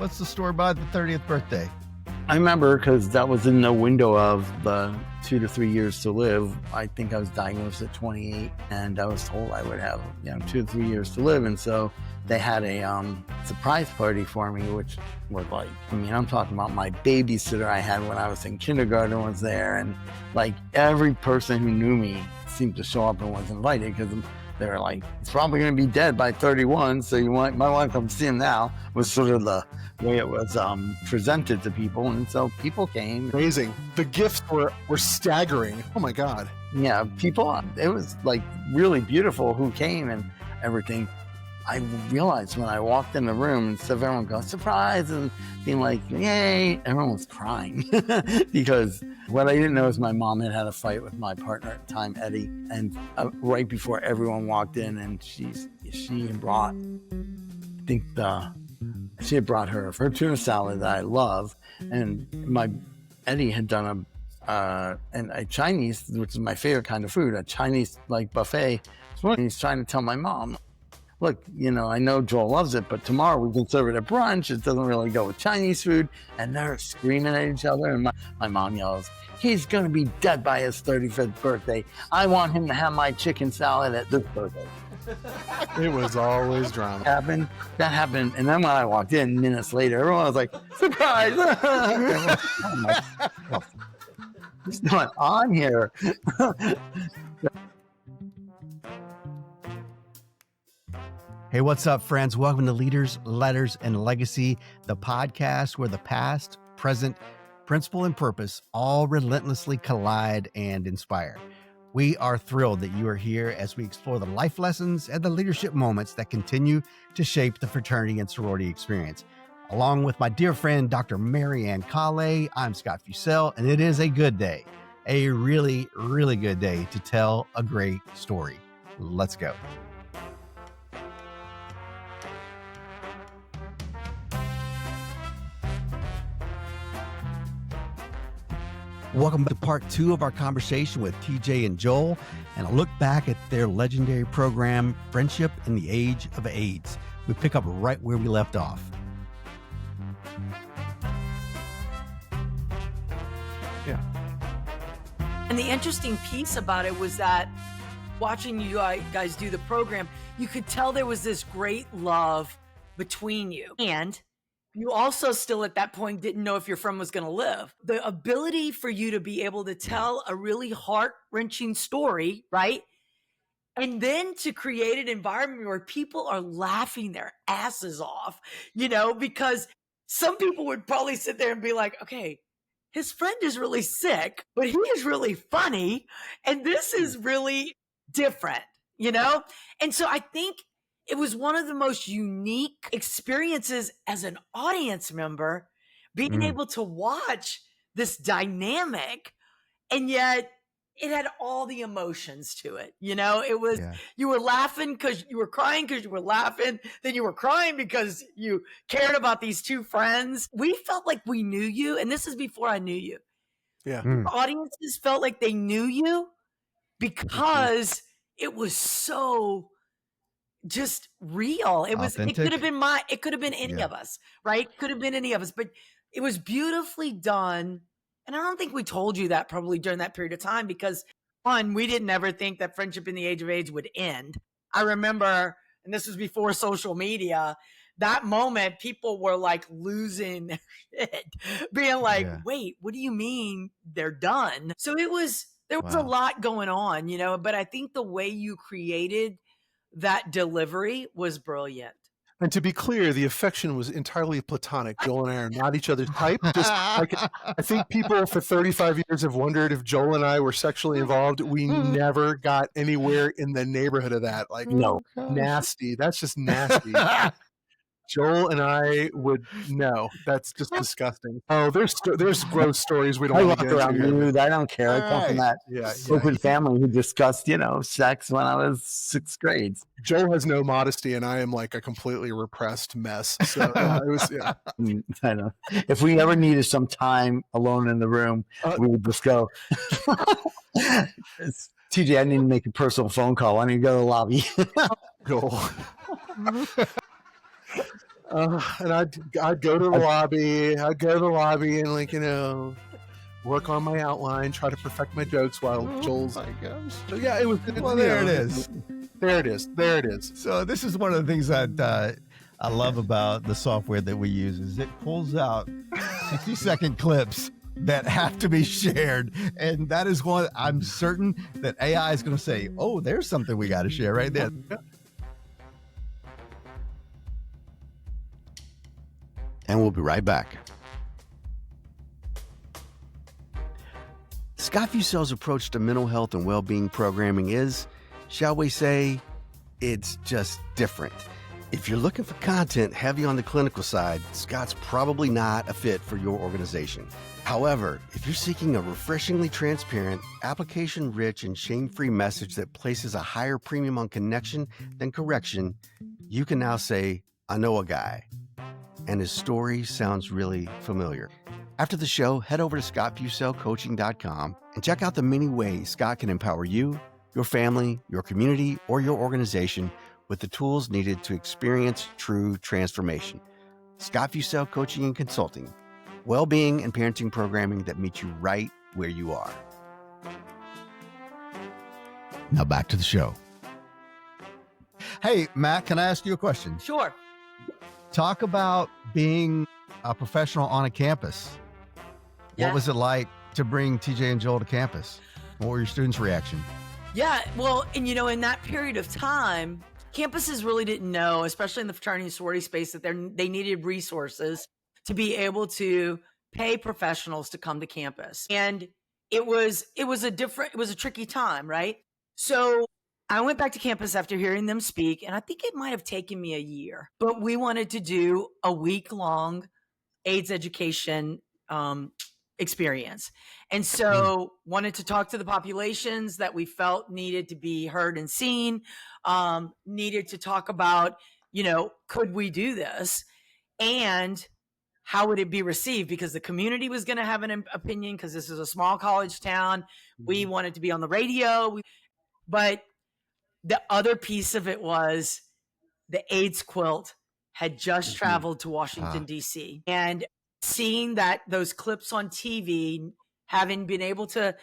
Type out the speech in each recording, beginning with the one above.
What's the story about the 30th birthday? I remember because that was in the window of the 2 to 3 years to live. I think I was diagnosed at 28 and I was told I would have 2 to 3 years to live. And so they had a surprise party for me, which was like, I'm talking about my babysitter I had when I was in kindergarten was there. And like every person who knew me seemed to show up and was invited because they were like, he's probably going to be dead by 31, so might want to come see him now, was sort of the way it was presented to people. And so people came. Amazing. The gifts were staggering. Oh my God. Yeah, people, it was like really beautiful who came and everything. I realized when I walked in the room, instead of everyone going, surprise, and being like, yay, everyone was crying. Because what I didn't know is my mom had a fight with my partner at the time, Eddie. And right before everyone walked in, and she had brought, she had brought her tuna salad that I love. And Eddie had done a Chinese, which is my favorite kind of food, a Chinese like buffet. So he's trying to tell my mom, look, I know Joel loves it, but tomorrow we can serve it at brunch. It doesn't really go with Chinese food. And they're screaming at each other. And my mom yells, he's going to be dead by his 35th birthday. I want him to have my chicken salad at this birthday. It was always drama. That happened. And then when I walked in minutes later, everyone was like, surprise. What's going on here? Hey, what's up, friends? Welcome to Leaders, Letters, and Legacy, the podcast where the past, present, principle, and purpose all relentlessly collide and inspire. We are thrilled that you are here as we explore the life lessons and the leadership moments that continue to shape the fraternity and sorority experience. Along with my dear friend, Dr. Mary Ann Kale, I'm Scott Fussell, and it is a good day, a really, really good day to tell a great story. Let's go. Welcome to part 2 of our conversation with TJ and Joel, and a look back at their legendary program, Friendship in the Age of AIDS. We pick up right where we left off. Yeah. And the interesting piece about it was that watching you guys do the program, you could tell there was this great love between you. And you also still at that point didn't know if your friend was going to live. The ability for you to be able to tell a really heart-wrenching story, right? And then to create an environment where people are laughing their asses off, because some people would probably sit there and be like, okay, his friend is really sick, but he is really funny. And this is really different, And so I think it was one of the most unique experiences as an audience member, being able to watch this dynamic, and yet it had all the emotions to it. It was, You were laughing because you were crying because you were laughing. Then you were crying because you cared about these two friends. We felt like we knew you. And this is before I knew you. Yeah. Audiences felt like they knew you because it was so just real. It was, authentic. It could have been any of us, right? Could have been any of us, but it was beautifully done. And I don't think we told you that probably during that period of time because one, we didn't ever think that Friendship in the Age of AIDS would end. I remember, and this was before social media, that moment people were like losing their shit, being like, wait, what do you mean they're done? So there was a lot going on, but I think the way you created that delivery was brilliant. And to be clear, the affection was entirely platonic. Joel and I are not each other's type. I think people for 35 years have wondered if Joel and I were sexually involved. We never got anywhere in the neighborhood of that. No. Nasty. That's just nasty. Joel and I would no. That's just disgusting. Oh, there's gross stories we don't want to get into. Nude. I don't care. I come from that open family who discussed, sex when I was 6th grade. Joel has no modesty, and I am like a completely repressed mess. So it was. Yeah. I know. If we ever needed some time alone in the room, we would just go. TJ, I need to make a personal phone call. I need to go to the lobby. Joel. And I'd go to the lobby. I'd go to the lobby and, like, work on my outline, try to perfect my jokes while Joel's. My gosh. So yeah, it was. Well, there it is. There it is. There it is. So this is one of the things that I love about the software that we use is it pulls out 60-second clips that have to be shared. And that is one I'm certain that AI is going to say, oh, there's something we got to share right there. And we'll be right back. Scott Fusel's approach to mental health and well-being programming is, shall we say, it's just different. If you're looking for content heavy on the clinical side, Scott's probably not a fit for your organization. However, if you're seeking a refreshingly transparent, application-rich, and shame-free message that places a higher premium on connection than correction, you can now say, I know a guy, and his story sounds really familiar. After the show, head over to scottfuselcoaching.com and check out the many ways Scott can empower you, your family, your community, or your organization with the tools needed to experience true transformation. Scott Fusel Coaching and Consulting, well-being and parenting programming that meets you right where you are. Now back to the show. Hey, Matt, can I ask you a question? Sure. Talk about being a professional on a campus. Yeah. What was it like to bring TJ and Joel to campus? What were your students' reaction? Yeah, well, and in that period of time, campuses really didn't know, especially in the fraternity and sorority space, that they needed resources to be able to pay professionals to come to campus. And it was a tricky time, right? So I went back to campus after hearing them speak, and I think it might have taken me a year, but we wanted to do a week-long AIDS education experience. And so wanted to talk to the populations that we felt needed to be heard and seen, needed to talk about, could we do this? And how would it be received? Because the community was going to have an opinion, because this is a small college town. We wanted to be on the radio. But the other piece of it was the AIDS quilt had just traveled to Washington, D.C. And seeing those clips on TV, having been able to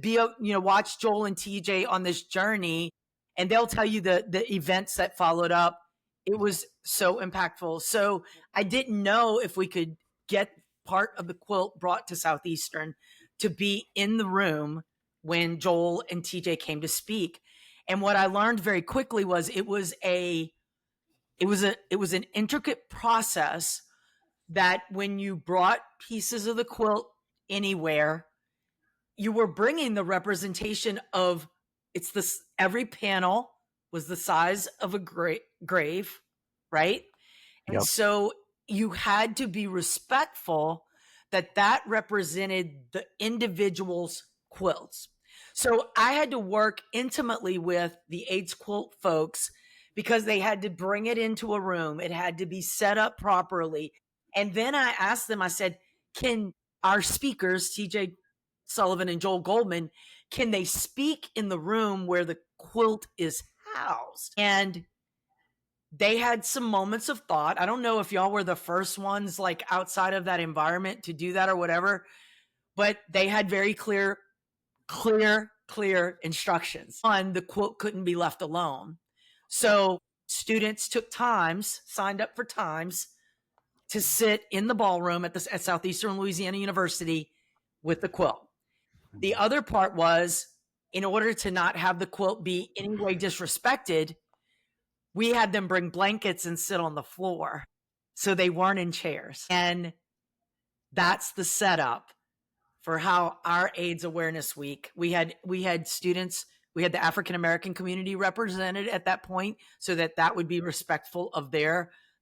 be, watch Joel and TJ on this journey, and they'll tell you the events that followed up. It was so impactful. So I didn't know if we could get part of the quilt brought to Southeastern to be in the room when Joel and TJ came to speak. And what I learned very quickly was it was an intricate process, that when you brought pieces of the quilt anywhere, you were bringing the representation of every panel was the size of a grave, right? And Yep. so you had to be respectful that represented the individual's quilts. So I had to work intimately with the AIDS quilt folks, because they had to bring it into a room. It had to be set up properly. And then I asked them, I said, can our speakers, TJ Sullivan and Joel Goldman, can they speak in the room where the quilt is housed? And they had some moments of thought. I don't know if y'all were the first ones, like, outside of that environment to do that or whatever, but they had very clear instructions on the quilt couldn't be left alone. So students signed up for times to sit in the ballroom at Southeastern Louisiana University with the quilt. The other part was, in order to not have the quilt be any way disrespected, we had them bring blankets and sit on the floor, so they weren't in chairs. And that's the setup for how our AIDS Awareness Week, we had students, we had the African American community represented at that point, so that would be respectful of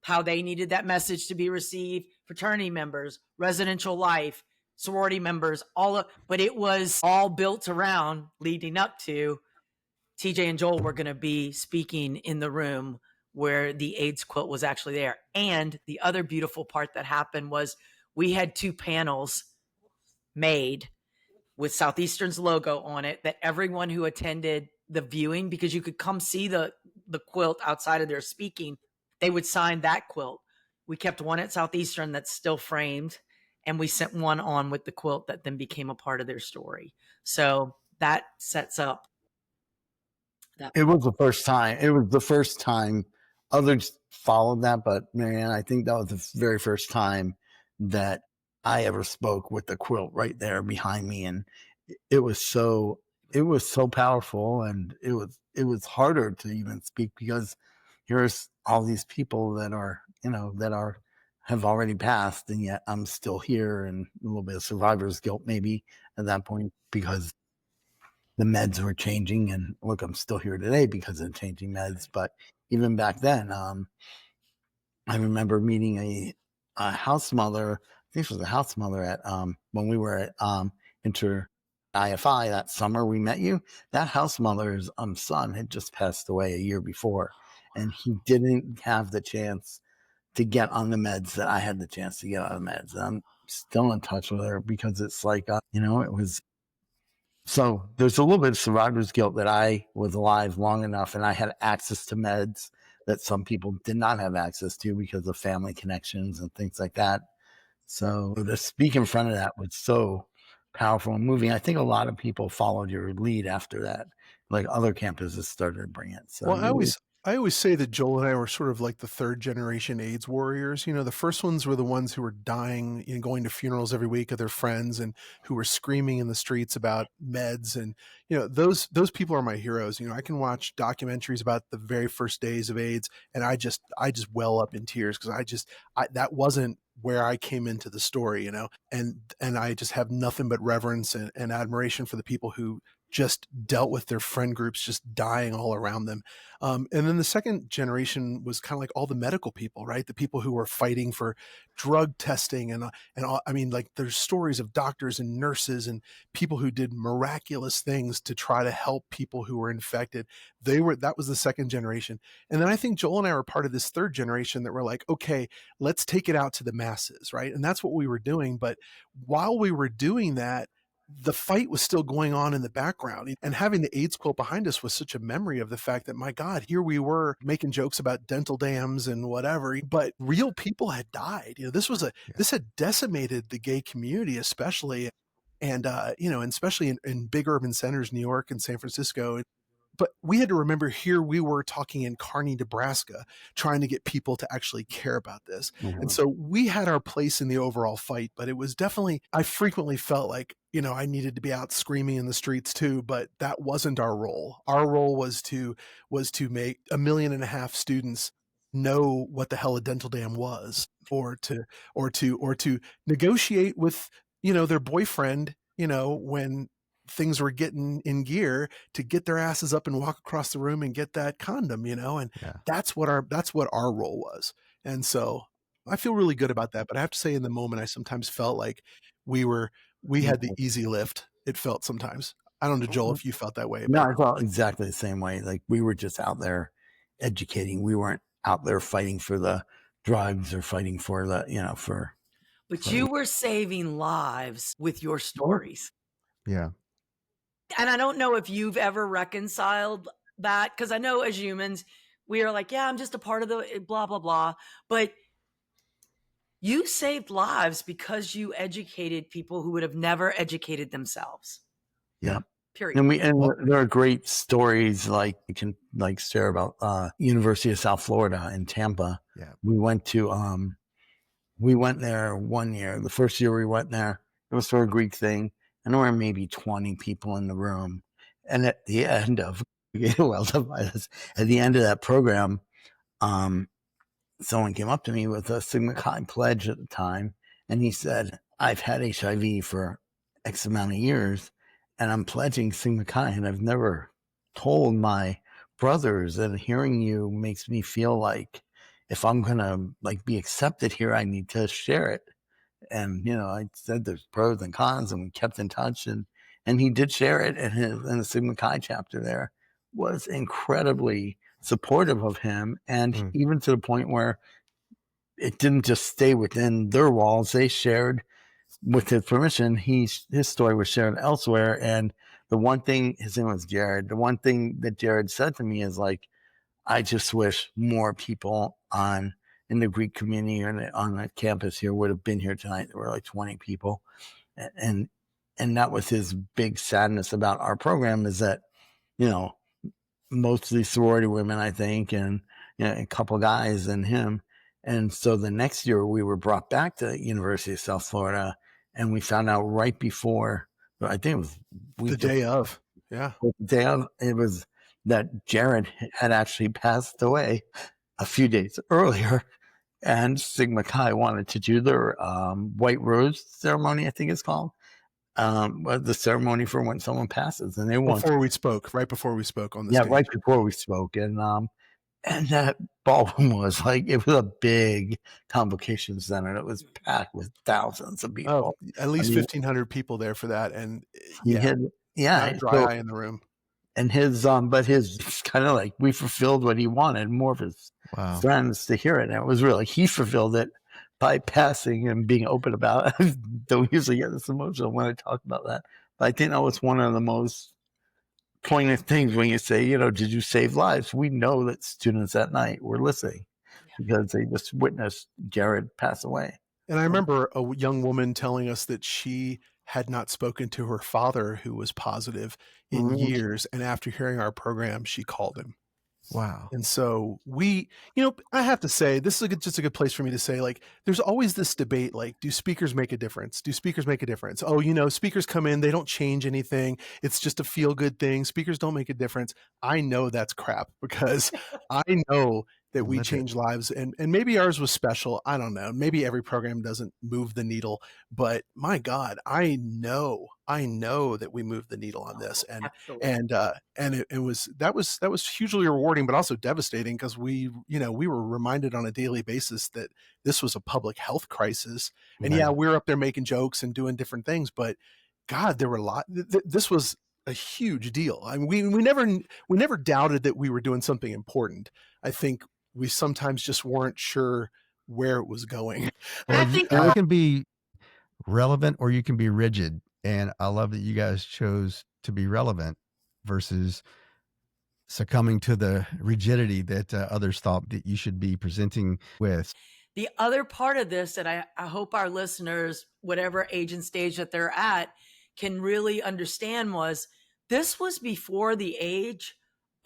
how they needed that message to be received. Fraternity members, residential life, sorority members, but it was all built around leading up to TJ and Joel were going to be speaking in the room where the AIDS quilt was actually there. And the other beautiful part that happened was we had 2 panels made with Southeastern's logo on it, that everyone who attended the viewing, because you could come see the quilt outside of their speaking, they would sign that quilt. We kept one at Southeastern that's still framed, and we sent one on with the quilt that then became a part of their story. So that sets up that. It was the first time. It was the first time others followed that, but man, I think that was the very first time that I ever spoke with the quilt right there behind me, and it was so powerful, and it was harder to even speak because here's all these people that are have already passed, and yet I'm still here, and a little bit of survivor's guilt maybe at that point because the meds were changing, and look, I'm still here today because of changing meds. But even back then, I remember meeting a house mother. I think she was a house mother at when we were at Inter IFI that summer we met you. That house mother's son had just passed away a year before, and he didn't have the chance to get on the meds that I had the chance to get on the meds. And I'm still in touch with her because it's like it was. So there's a little bit of survivor's guilt that I was alive long enough and I had access to meds that some people did not have access to because of family connections and things like that. So to speak in front of that was so powerful and moving. I think a lot of people followed your lead after that. Like other campuses started to bring it. So Well, I always say that Joel and I were sort of like the third generation AIDS warriors. The first ones were the ones who were dying and going to funerals every week of their friends and who were screaming in the streets about meds. And, those people are my heroes. I can watch documentaries about the very first days of AIDS and I just well up in tears because that wasn't where I came into the story, and I just have nothing but reverence and admiration for the people who just dealt with their friend groups just dying all around them. And then the second generation was kind of like all the medical people, right? The people who were fighting for drug testing and all, I mean, like there's stories of doctors and nurses and people who did miraculous things to try to help people who were infected. That was the second generation. And then I think Joel and I were part of this third generation that were like, okay, let's take it out to the masses, right? And that's what we were doing. But while we were doing that, the fight was still going on in the background, and having the AIDS quilt behind us was such a memory of the fact that, my God, here we were making jokes about dental dams and whatever, but real people had died. This had decimated the gay community, especially, and and especially in big urban centers, New York and San Francisco. But we had to remember, here we were talking in Kearney, Nebraska, trying to get people to actually care about this. And so we had our place in the overall fight, but it was definitely, I frequently felt like, I needed to be out screaming in the streets too, but that wasn't our role. Our role was to make 1.5 million students know what the hell a dental dam was, or to negotiate with, their boyfriend, when things were getting in gear, to get their asses up and walk across the room and get that condom, and that's what our role was. And so I feel really good about that. But I have to say, in the moment, I sometimes felt like we had the easy lift. It felt sometimes. I don't know, Joel, if you felt that way. No, I felt exactly the same way. Like we were just out there educating. We weren't out there fighting for the drugs or fighting for the, But you were saving lives with your stories. Yeah. And I don't know if you've ever reconciled that, because I know as humans, we are like, yeah, I'm just a part of the blah, blah, blah. But you saved lives because you educated people who would have never educated themselves. Yeah. Period. And there are great stories like you can share about University of South Florida in Tampa. Yeah. We went there one year. The first year we went there, it was for a Greek thing. And there were maybe 20 people in the room. And at the end of at the end of that program, someone came up to me with a Sigma Chi pledge at the time, and he said, I've had HIV for X amount of years, and I'm pledging Sigma Chi, and I've never told my brothers, and hearing you makes me feel like if I'm gonna be accepted here, I need to share it. And I said there's pros and cons, and we kept in touch, and he did share it, and the Sigma Chi chapter there was incredibly supportive of him, and even to the point where it didn't just stay within their walls. They shared, with his permission, his story was shared elsewhere. And the one thing, his name was Jared, the one thing that Jared said to me is like, I just wish more people in in the Greek community or on the campus here would have been here tonight. There were like 20 people. And that was his big sadness about our program, is that, you know, mostly sorority women, I think, and, you know, a couple guys and him. And so the next year we were brought back to University of South Florida, and we found out right before, I think it was the day of, it was that Jared had actually passed away a few days earlier, and Sigma Chi wanted to do their White Rose ceremony, I think it's called, the ceremony for when someone passes, and they right before we spoke on the stage. Right before we spoke, and that ballroom was like, it was a big convocation center. It was packed with thousands of people. At least 1,500 people there for that, and not a dry eye in the room. And his, but his kind of like, we fulfilled what he wanted, more of his friends to hear it. And it was really, he fulfilled it by passing and being open about it. I don't usually get this emotional when I talk about that, but I think that was one of the most poignant things when you say, you know, did you save lives? We know that students that night were listening because they just witnessed Jared pass away. And I remember a young woman telling us that she had not spoken to her father, who was positive, in years. And after hearing our program, she called him. Wow. And so we, you know, I have to say, this is just a good place for me to say, like, there's always this debate, like, do speakers make a difference? Do speakers make a difference? Oh, you know, speakers come in, they don't change anything. It's just a feel good thing. Speakers don't make a difference. I know that's crap, because I know that we change lives, and maybe ours was special. I don't know. Maybe every program doesn't move the needle, but my God, I know that we moved the needle on this, and it was that was hugely rewarding, but also devastating, because we were reminded on a daily basis that this was a public health crisis, and we were up there making jokes and doing different things, but God, there were a lot. This was a huge deal. I mean, we never doubted that we were doing something important. I think we sometimes just weren't sure where it was going. Well, I think you can be relevant or you can be rigid. And I love that you guys chose to be relevant versus succumbing to the rigidity that others thought that you should be presenting with. The other part of this that I hope our listeners, whatever age and stage that they're at, can really understand was this was before the age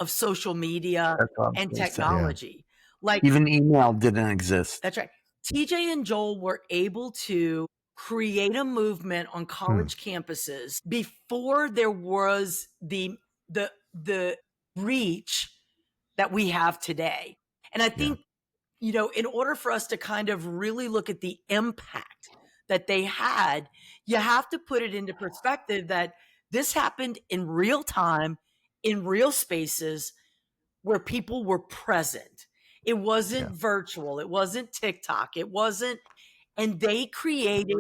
of social media and technology. Like, even email didn't exist. That's right. TJ and Joel were able to create a movement on college campuses before there was the reach that we have today. And I think, you know, in order for us to kind of really look at the impact that they had, you have to put it into perspective that this happened in real time, in real spaces where people were present. It wasn't virtual. It wasn't TikTok. It wasn't, and they created.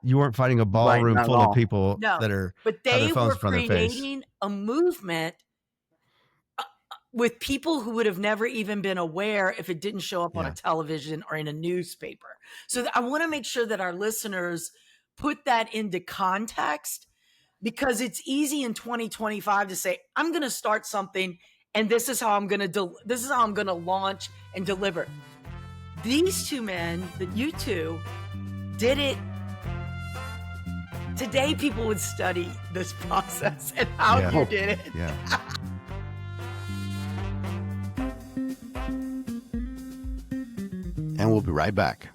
You weren't fighting a ballroom full of people that are, but they were creating a movement with people who would have never even been aware if it didn't show up on a television or in a newspaper. So I want to make sure that our listeners put that into context, because it's easy in 2025 to say, I'm going to start something and this is how I'm going to launch and deliver. These two men, you two, did it. Today, people would study this process and how you did it. Yeah. And we'll be right back.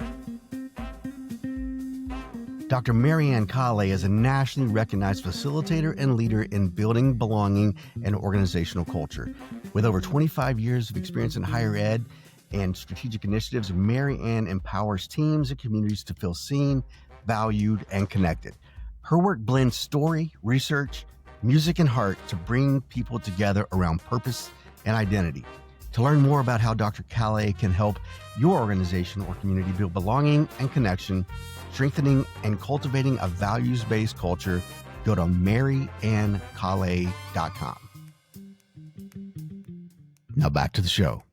Dr. Marianne Kale is a nationally recognized facilitator and leader in building belonging and organizational culture. With over 25 years of experience in higher ed and strategic initiatives, Marianne empowers teams and communities to feel seen, valued, and connected. Her work blends story, research, music, and heart to bring people together around purpose and identity. To learn more about how Dr. Kale can help your organization or community build belonging and connection, strengthening and cultivating a values-based culture, go to maryannkale.com. Now back to the show.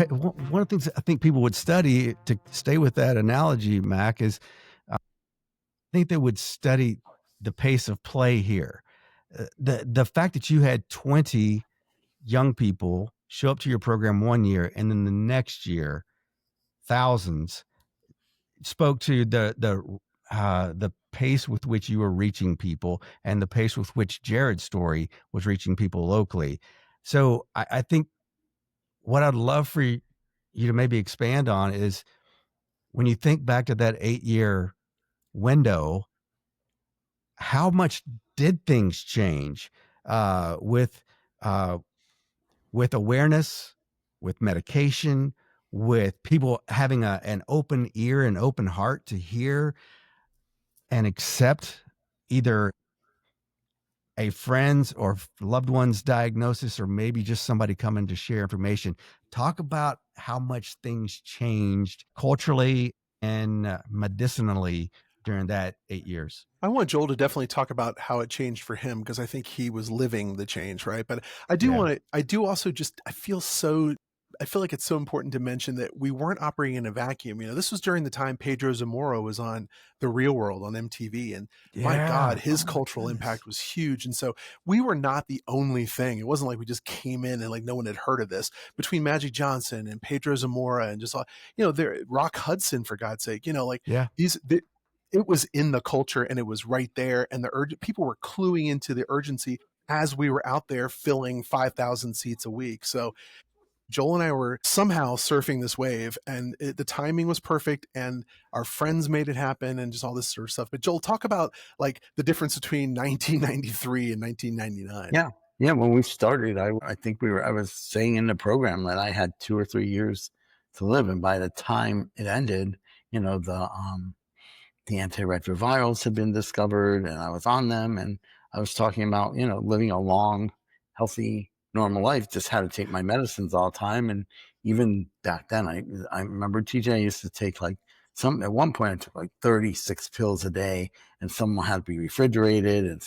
One of the things I think people would study, to stay with that analogy, Mac, is I think they would study the pace of play here. the fact that you had 20 young people show up to your program one year, and then the next year, thousands, spoke to the pace with which you were reaching people and the pace with which Jared's story was reaching people locally. So I think what I'd love for you to maybe expand on is when you think back to that 8-year window, how much did things change uh, with uh, with awareness, with medication, with people having an open ear and open heart to hear and accept either a friend's or loved one's diagnosis, or maybe just somebody coming to share information. Talk about how much things changed culturally and medicinally during that 8 years. I want Joel to definitely talk about how it changed for him, because I think he was living the change, right? But I do also just, I feel like it's so important to mention that we weren't operating in a vacuum. This was during the time Pedro Zamora was on The Real World on MTV. And my God, his cultural impact was huge. And so we were not the only thing. It wasn't like we just came in and like no one had heard of this. Between Magic Johnson and Pedro Zamora and just, Rock Hudson, for God's sake, it was in the culture and it was right there. And people were cluing into the urgency as we were out there filling 5,000 seats a week. So Joel and I were somehow surfing this wave, and the timing was perfect, and our friends made it happen, and just all this sort of stuff. But Joel, talk about like the difference between 1993 and 1999. Yeah. When we started, I think I was saying in the program that I had 2 or 3 years to live. And by the time it ended, the antiretrovirals had been discovered, and I was on them, and I was talking about, living a long, healthy, normal life, just had to take my medicines all the time. And even back then, I remember TJ used to take at one point I took like 36 pills a day, and some had to be refrigerated, and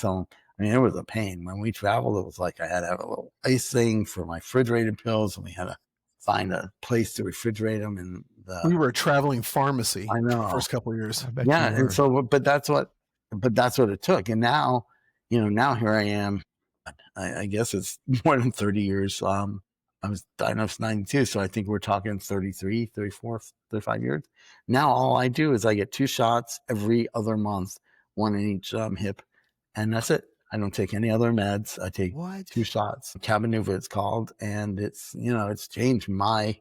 it was a pain. When we traveled, it was like I had to have a little ice thing for my refrigerated pills, and we had to find a place to refrigerate them. And we were a traveling pharmacy. I know. The first couple of years. Yeah. And so, but that's what it took. And now, now here I am. I guess it's more than 30 years. I was diagnosed in 92. So I think we're talking 33, 34, 35 years. Now, all I do is I get 2 shots every other month, one in each hip. And that's it. I don't take any other meds. I take 2 shots. Cabenuva it's called. And it's, it's changed my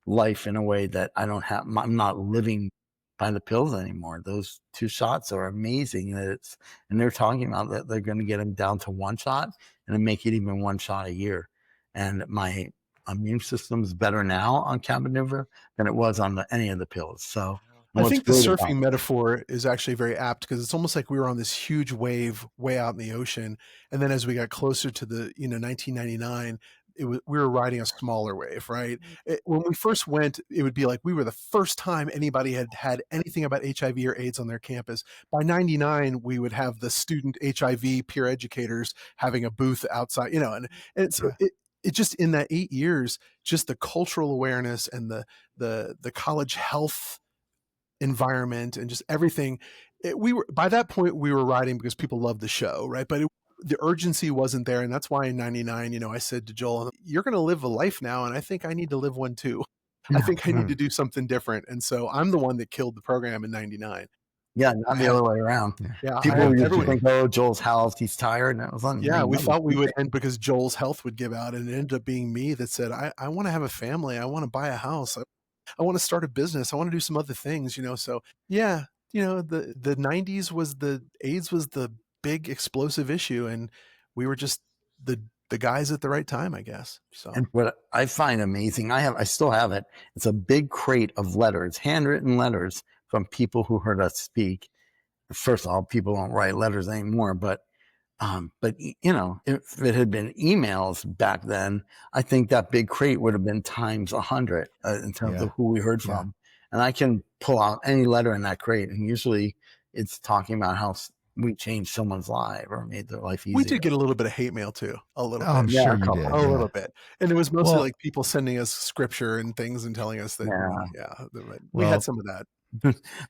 life in a way that I'm not living by the pills anymore. Those 2 shots are amazing. And they're talking about that they're going to get them down to 1 shot and make it even 1 shot a year. And my immune system's better now on Cabenuva than it was on any of the pills. So I think the surfing metaphor is actually very apt, because it's almost like we were on this huge wave way out in the ocean. And then as we got closer to the, 1999, we were riding a smaller wave, right? When we first went, it would be like we were the first time anybody had anything about HIV or AIDS on their campus. By 99, we would have the student HIV peer educators having a booth outside, and so it just, in that 8 years, just the cultural awareness and the college health environment and just everything. By that point, we were riding because people loved the show, right? But the urgency wasn't there. And that's why in 99, I said to Joel, you're going to live a life now. And I think I need to live one too. I think I need to do something different. And so I'm the one that killed the program in 99. Yeah, not the other way around. Yeah, people used to think, oh, Joel's health, he's tired. And it was on. Yeah, we thought we would end because Joel's health would give out. And it ended up being me that said, I want to have a family. I want to buy a house. I want to start a business. I want to do some other things, So yeah, the 90s AIDS was the big explosive issue, and we were just the guys at the right time, I guess. So, and what I find amazing, I still have it. It's a big crate of letters, handwritten letters from people who heard us speak. First of all, people don't write letters anymore, but if it had been emails back then, I think that big crate would have been times 100 in terms of who we heard from. And I can pull out any letter in that crate, and usually it's talking about how we changed someone's life or made their life easier. We did get a little bit of hate mail too, a little bit. I'm sure you did. A little bit. And it was mostly like people sending us scripture and things and telling us that, we had some of that.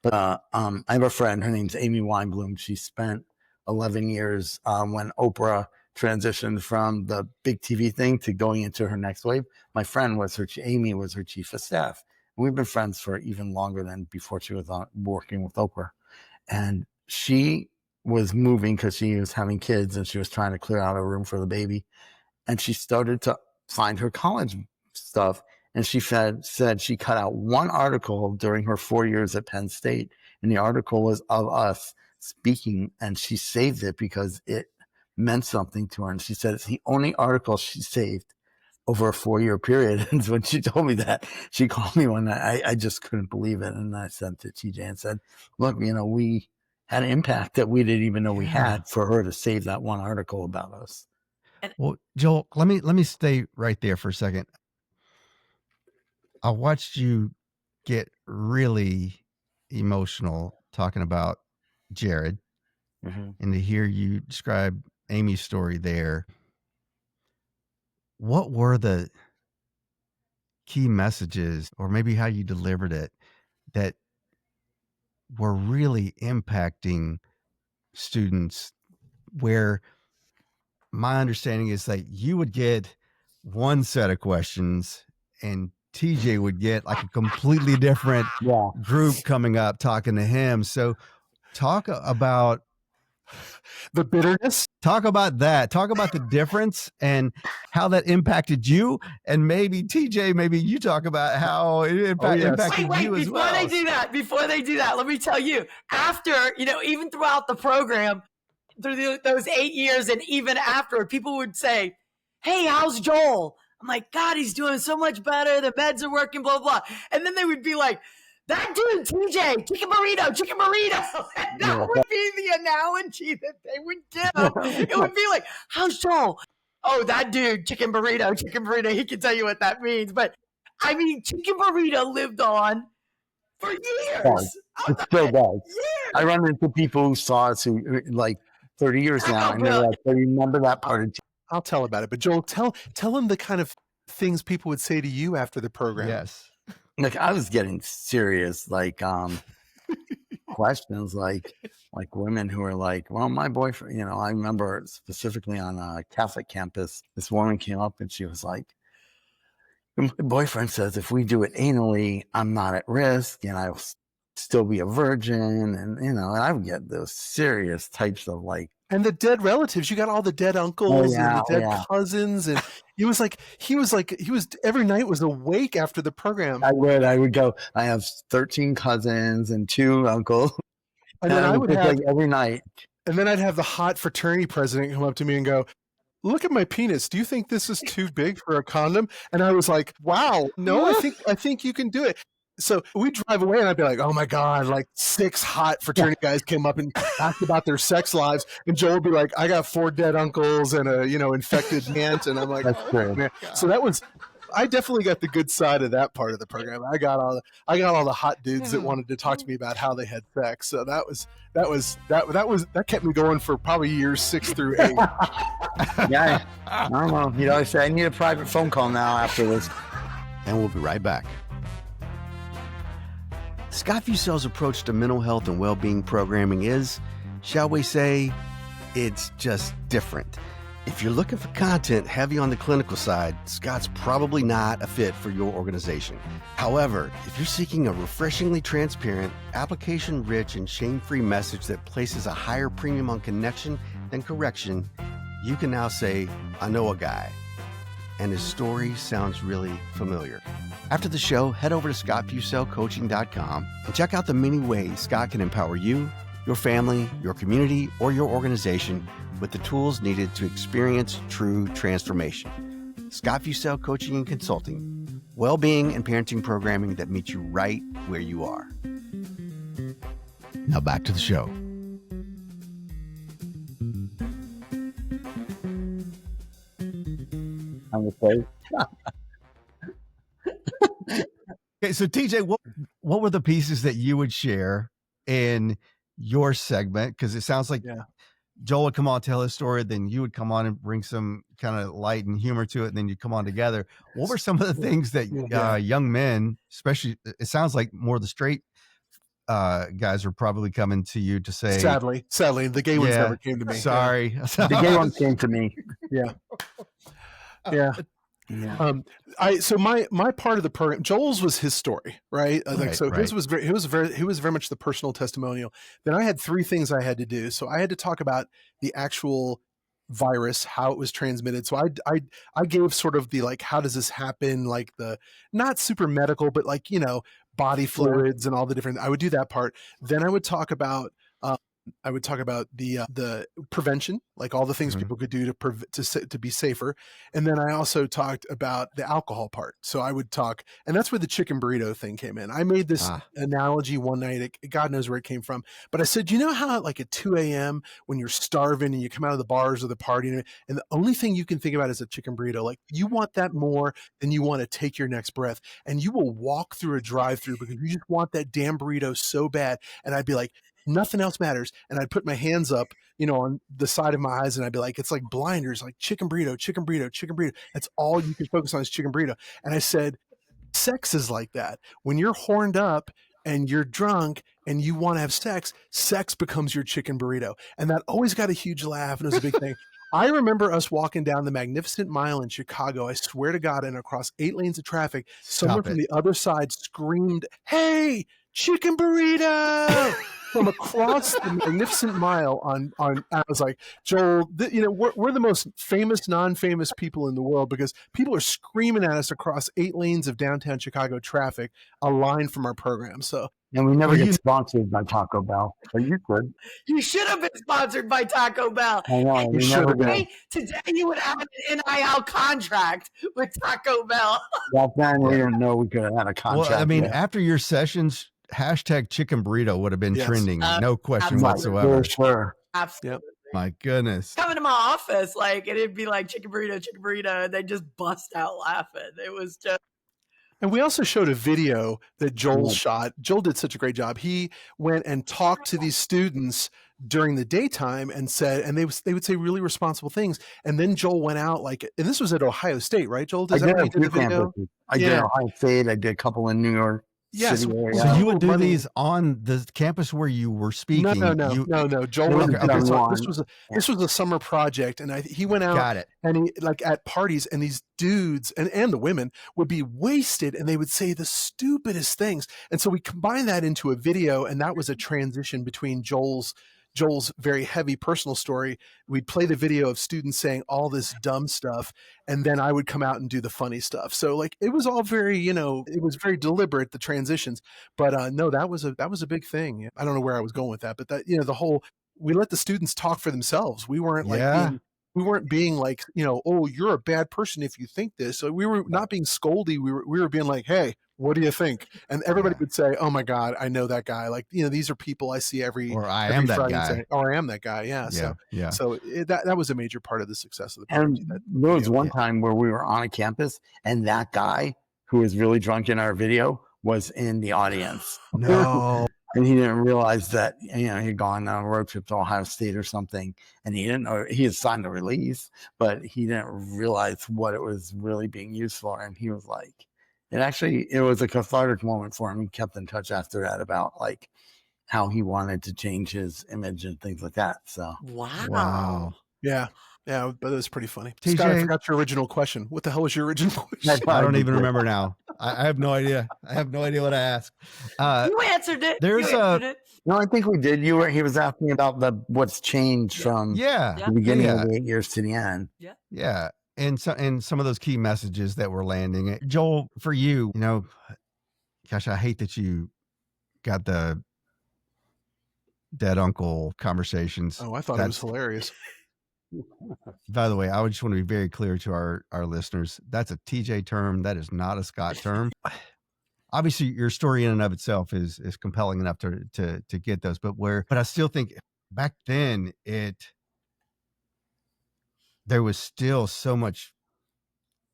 But I have a friend, her name's Amy Weinblum. She spent 11 years when Oprah transitioned from the big TV thing to going into her next wave, my friend was Amy was her chief of staff. We've been friends for even longer than before she was working with Oprah. And she was moving because she was having kids and she was trying to clear out a room for the baby. And she started to find her college stuff. And she said she cut out one article during her 4 years at Penn State. And the article was of us speaking, and she saved it because it meant something to her. And she said it's the only article she saved over a 4-year period. And when she told me that, she called me one night. I just couldn't believe it. And I sent to TJ and said, look, we had an impact that we didn't even know we had for her to save that one article about us. Well, Joel, let me stay right there for a second. I watched you get really emotional talking about Jared, and to hear you describe Amy's story there. What were the key messages, or maybe how you delivered it, that were really impacting students, where my understanding is that you would get one set of questions and TJ would get like a completely different group coming up talking to him. So talk about the bitterness. Talk about that. Talk about the difference and how that impacted you. And maybe TJ, maybe you talk about how it impacted you as well. Before they do that, let me tell you, after, even throughout the program, through those 8 years and even after, people would say, hey, how's Joel? I'm like, God, he's doing so much better. The meds are working, blah, blah. And then they would be like, that dude, TJ, chicken burrito. And that would be the analogy that they would give. It would be like, how's Joel? Oh, that dude, chicken burrito. He can tell you what that means. But I mean, chicken burrito lived on for years. It still does. I run into people who saw us who like 30 years now, and they're like, they remember that part of. I'll tell about it. But Joel, tell them the kind of things people would say to you after the program. Yes. Like I was getting serious, like questions, like women who are like, well, my boyfriend, I remember specifically on a Catholic campus, this woman came up and she was like, my boyfriend says if we do it anally, I'm not at risk and I'll still be a virgin. And I would get those serious types of like. And the dead relatives, you got all the dead uncles and the dead cousins. And he was every night was awake after the program. I would go, I have 13 cousins and 2 uncles. And then I would have like every night. And then I'd have the hot fraternity president come up to me and go, look at my penis. Do you think this is too big for a condom? And I was like, wow, no, I think you can do it. So we drive away and I'd be like, oh my God, like 6 hot fraternity guys came up and asked about their sex lives. And Joel would be like, I got 4 dead uncles and a, infected aunt. And I'm like, that's great. Man. So I definitely got the good side of that part of the program. I got all the hot dudes that wanted to talk to me about how they had sex. So that kept me going for probably years 6 through 8. Yeah. I don't know. I say I need a private phone call now after this. And we'll be right back. Scott Fusel's approach to mental health and well-being programming is, shall we say, it's just different. If you're looking for content heavy on the clinical side, Scott's probably not a fit for your organization. However, if you're seeking a refreshingly transparent, application-rich, and shame-free message that places a higher premium on connection than correction, you can now say, I know a guy. And his story sounds really familiar. After the show, head over to scottfuselcoaching.com and check out the many ways Scott can empower you, your family, your community, or your organization with the tools needed to experience true transformation. Scott Fusel Coaching and Consulting, well-being and parenting programming that meets you right where you are. Now back to the show. I'm afraid. Okay, so TJ, what were the pieces that you would share in your segment? Because it sounds like Joel would come on, tell his story, then you would come on and bring some kind of light and humor to it, and then you come on together. What were some of the things that young men, especially, it sounds like more the straight guys are probably coming to you to say, Sadly, the gay ones never came to me. Sorry. The gay ones came to me. Yeah. Yeah. Yeah. So my part of the program, Joel's was his story, right? His was very much the personal testimonial. Then I had 3 things I had to do. So I had to talk about the actual virus, how it was transmitted. So I gave sort of the, like, how does this happen? Like, the not super medical, but like, body fluids and all the different, I would do that part. Then I would talk about, the prevention, like all the things people could do to be safer. And then I also talked about the alcohol part. So I would talk, and that's where the chicken burrito thing came in. I made this analogy one night. God knows where it came from, but I said, you know how like at 2 a.m. when you're starving and you come out of the bars or the party, and the only thing you can think about is a chicken burrito. Like, you want that more than you want to take your next breath, and you will walk through a drive-through because you just want that damn burrito so bad. And I'd be like, nothing else matters. And I'd put my hands up, on the side of my eyes, and I'd be like, it's like blinders, like chicken burrito, chicken burrito, chicken burrito. That's all you can focus on is chicken burrito. And I said, sex is like that. When you're horned up and you're drunk and you want to have sex becomes your chicken burrito. And that always got a huge laugh, and it was a big thing. I remember us walking down the Magnificent Mile in Chicago. I swear to God, and across 8 lanes of traffic, someone from the other side screamed, "Hey, chicken burrito!" from across the Magnificent Mile on. I was like, Joel, we're the most famous, non-famous people in the world because people are screaming at us across 8 lanes of downtown Chicago traffic, a line from our program. So. And we never get sponsored by Taco Bell, but you could. You should have been sponsored by Taco Bell. I know. You should have been. Today you would have an NIL contract with Taco Bell. Back then, we didn't know we could have had a contract. Well, I mean, after your sessions, hashtag chicken burrito would have been trending. No question whatsoever. For sure. Absolutely. Yep. My goodness. Coming to my office, and it'd be like chicken burrito, and they just bust out laughing. It was just. And we also showed a video that Joel shot. Joel did such a great job. He went and talked to these students during the daytime and said, and they would say really responsible things. And then Joel went out, and this was at Ohio State, right, Joel? I did the video? I did Ohio State. I did a couple in New York. Yes. So you would do these on the campus where you were speaking? No. Joel, this was a summer project, and he went out and he, like, at parties, and these dudes and the women would be wasted, and they would say the stupidest things. And so we combined that into a video, and that was a transition between Joel's very heavy personal story. We'd play the video of students saying all this dumb stuff, and then I would come out and do the funny stuff. So, like, it was all very, it was very deliberate, the transitions. But no, that was a big thing. I don't know where I was going with that, but that, we let the students talk for themselves. We weren't being like, oh, you're a bad person if you think this. So we were not being scoldy. We were being like, hey, what do you think? And everybody would say, oh my God, I know that guy. Like, these are people I see every am that Friday guy. Or I am that guy. Yeah. So that was a major part of the success of the program. And there was one time where we were on a campus, and that guy who was really drunk in our video was in the audience. No. And he didn't realize that, he'd gone on a road trip to Ohio State or something, and he didn't know he had signed a release, but he didn't realize what it was really being used for. And he was like, it was a cathartic moment for him. He kept in touch after that about, like, how he wanted to change his image and things like that. So wow. Yeah, but it was pretty funny. TJ, Scott, I forgot your original question. What the hell was your original question? I don't even remember now. I have no idea. I have no idea what I asked. You answered it. No, I think we did. He was asking about what's changed from the beginning of the 8 years to the end. Yeah. And some of those key messages that were landing. Joel, for you, gosh, I hate that you got the dead uncle conversations. Oh, I thought it was hilarious. By the way, I would just want to be very clear to our listeners. That's a TJ term. That is not a Scott term. Obviously, your story in and of itself is compelling enough to get those. But I still think back then there was still so much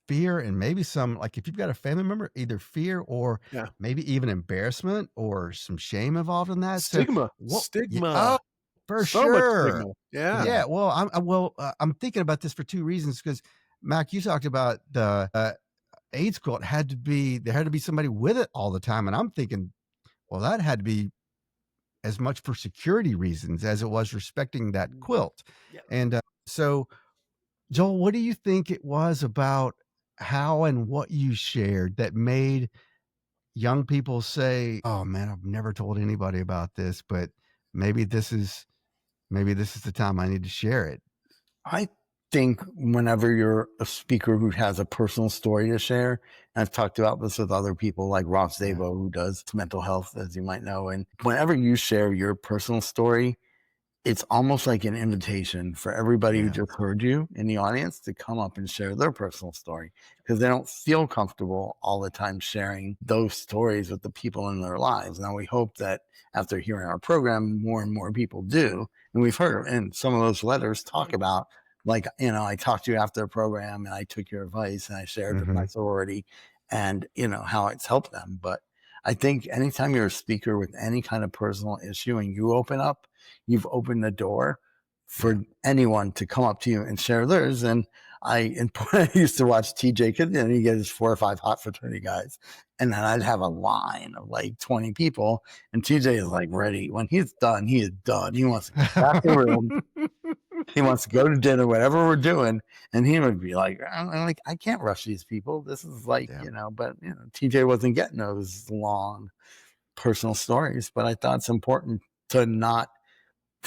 fear, and maybe some, like, if you've got a family member, either fear or maybe even embarrassment or some shame involved in that. Stigma. Oh, for sure. Yeah. Well, I'm thinking about this for 2 reasons, because Mac, you talked about the AIDS quilt there had to be somebody with it all the time. And I'm thinking, well, that had to be as much for security reasons as it was respecting that quilt. Yep. And so, Joel, what do you think it was about how and what you shared that made young people say, "Oh man, I've never told anybody about this, but maybe this is the time I need to share it." I think whenever you're a speaker who has a personal story to share, and I've talked about this with other people like Ross Zabo, who does mental health, as you might know, and whenever you share your personal story, it's almost like an invitation for everybody who just heard you in the audience to come up and share their personal story, because they don't feel comfortable all the time sharing those stories with the people in their lives. Now, we hope that after hearing our program, more and more people do. And we've heard, and some of those letters talk about, like, I talked to you after the program and I took your advice and I shared with my sorority, and, how it's helped them. But I think anytime you're a speaker with any kind of personal issue and you open up, you've opened the door for anyone to come up to you and share theirs. And I used to watch TJ, because he get his 4 or 5 hot fraternity guys, and then I'd have a line of like 20 people, and TJ is like ready. When he's done, he is done. He wants to go back to the room. He wants to go to dinner, whatever we're doing, and he would be like, I can't rush these people. This is like, but TJ wasn't getting those long personal stories. But I thought it's important to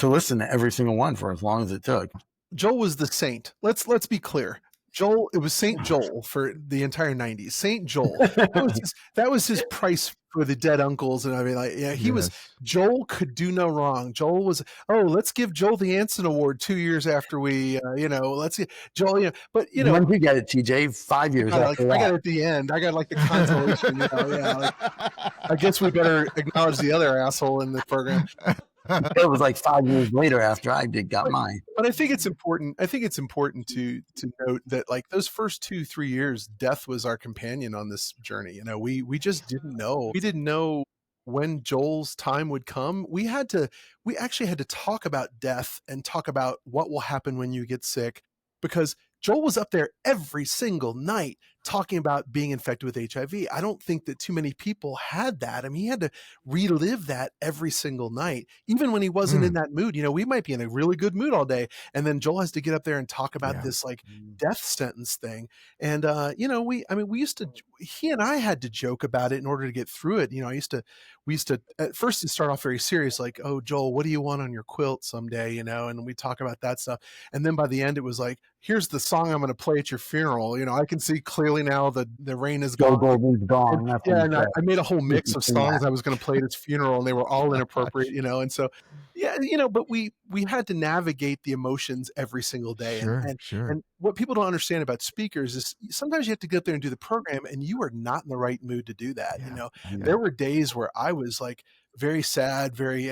listen to every single one for as long as it took. Joel was the saint. Let's be clear. Joel, it was Saint Joel for the entire 90s. Saint Joel. That was his price for the dead uncles. And I mean, he was, Joel could do no wrong. Joel was, let's give Joel the Anson Award 2 years after we, let's get Joel, but when did you get it, TJ? 5 years after that. I got it at the end. I got like the consolation, I guess we better acknowledge the other asshole in the program. It was like 5 years later after I got mine. But I think it's important. I think it's important to note that like those first 2-3 years, death was our companion on this journey. We just didn't know. We didn't know when Joel's time would come. We actually had to talk about death and talk about what will happen when you get sick, because Joel was up there every single night talking about being infected with HIV. I don't think that too many people had that. I mean, he had to relive that every single night, even when he wasn't in that mood. We might be in a really good mood all day, and then Joel has to get up there and talk about this like death sentence thing. And he and I had to joke about it in order to get through it. We used to at first to start off very serious, like, "Oh, Joel, what do you want on your quilt someday?" And we talk about that stuff. And then by the end, it was like, "Here's the song I'm going to play at your funeral." I can see clearly now the rain is gone. Golden's gone. And I made a whole mix of songs I was going to play at his funeral, and they were all inappropriate, and so, but we had to navigate the emotions every single day. And what people don't understand about speakers is sometimes you have to get up there and do the program, and you are not in the right mood to do that. There were days where I was like very sad, very,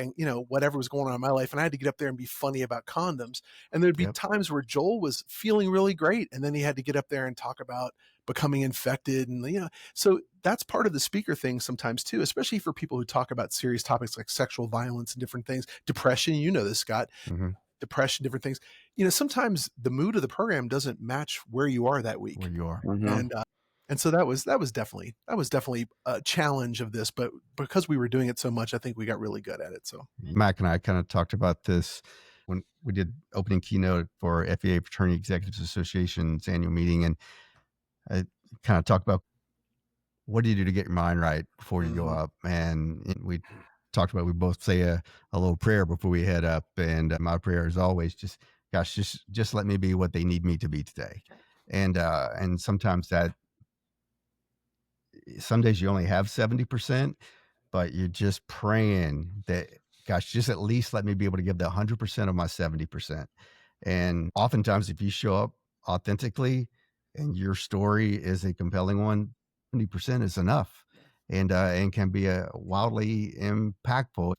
whatever was going on in my life, and I had to get up there and be funny about condoms. And there'd be times where Joel was feeling really great, and then he had to get up there and talk about becoming infected. And, so that's part of the speaker thing sometimes too, especially for people who talk about serious topics like sexual violence and different things, depression, this, Scott, depression, different things. Sometimes the mood of the program doesn't match where you are that week. Where you are. And so that was definitely a challenge of this, but because we were doing it so much, I think we got really good at it. So Mac and I kind of talked about this when we did opening keynote for FEA Fraternity Executives Association's annual meeting. And I kind of talked about, what do you do to get your mind right before you go up? And we talked about, we both say a little prayer before we head up. And my prayer is always just let me be what they need me to be today. And sometimes some days you only have 70%, but you're just praying that, gosh, just at least let me be able to give the 100% of my 70%. And oftentimes if you show up authentically and your story is a compelling one, 70% is enough, and can be a wildly impactful.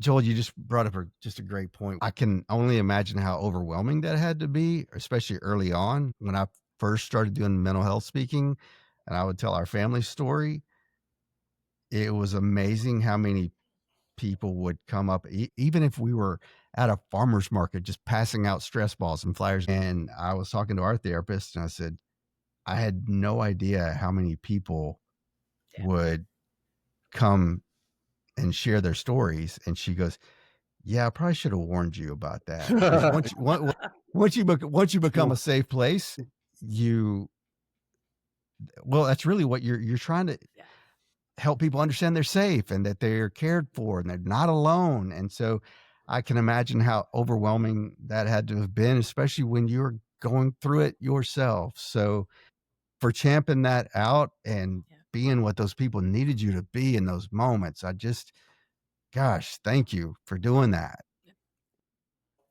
Joel, you just brought up just a great point. I can only imagine how overwhelming that had to be, especially early on when I first started doing mental health speaking, and I would tell our family story. It was amazing how many people would come up, even if we were at a farmer's market, just passing out stress balls and flyers. And I was talking to our therapist, and I said, I had no idea how many people would come and share their stories. And she goes, yeah, I probably should have warned you about that. Because once you become a safe place, that's really what you're trying to help people understand they're safe and that they're cared for and they're not alone. And so I can imagine how overwhelming that had to have been, especially when you're going through it yourself. So for champing that out and being what those people needed you to be in those moments, gosh, thank you for doing that.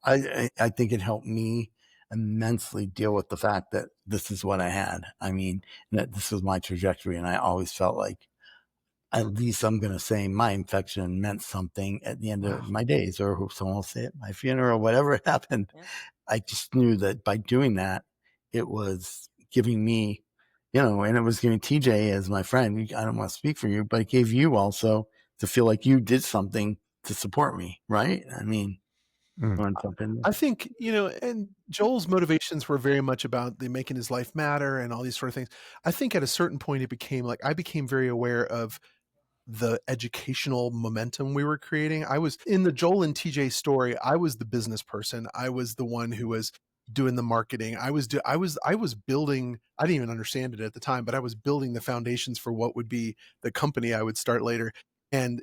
I think it helped me immensely deal with the fact that this is what I had. I mean, that this was my trajectory. And I always felt like at least I'm going to say my infection meant something at the end of my days, or someone will say at my funeral, whatever happened. Yeah. I just knew that by doing that, it was giving me, and it was giving TJ as my friend. I don't want to speak for you, but it gave you also to feel like you did something to support me. Right. I mean, I think, and Joel's motivations were very much about making his life matter and all these sort of things. I think at a certain point, it became like, I became very aware of the educational momentum we were creating. I was in the Joel and TJ story. I was the business person. I was the one who was doing the marketing. I was building, I didn't even understand it at the time, but I was building the foundations for what would be the company I would start later. And,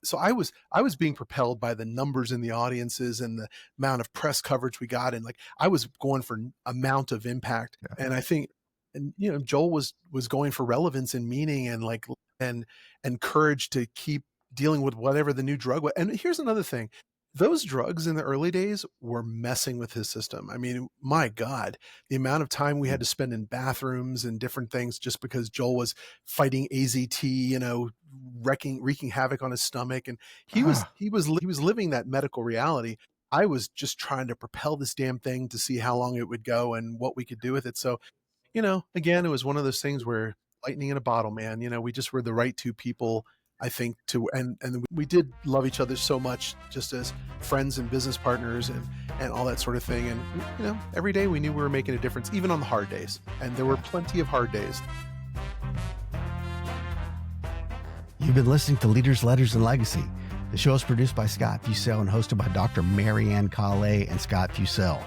so I was being propelled by the numbers in the audiences and the amount of press coverage we got. And like, I was going for amount of impact. Yeah. And I think, Joel was going for relevance and meaning and like, and courage to keep dealing with whatever the new drug was. And here's another thing. Those drugs in the early days were messing with his system. I mean, my God, the amount of time we had to spend in bathrooms and different things just because Joel was fighting AZT, wreaking havoc on his stomach. And he was living that medical reality. I was just trying to propel this damn thing to see how long it would go and what we could do with it. So, again, it was one of those things where lightning in a bottle, man, we just were the right two people, I think, and we did love each other so much just as friends and business partners and all that sort of thing. And, every day we knew we were making a difference, even on the hard days. And there were plenty of hard days. You've been listening to Leaders, Letters, and Legacy. The show is produced by Scott Fussell and hosted by Dr. Marianne Calais and Scott Fussell.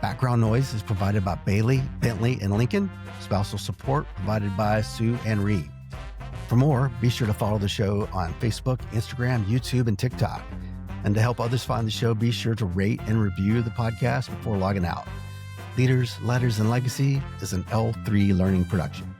Background noise is provided by Bailey, Bentley, and Lincoln. Spousal support provided by Sue and Reed. For more, be sure to follow the show on Facebook, Instagram, YouTube, and TikTok. And to help others find the show, be sure to rate and review the podcast before logging out. Leaders, Letters, and Legacy is an L3 Learning production.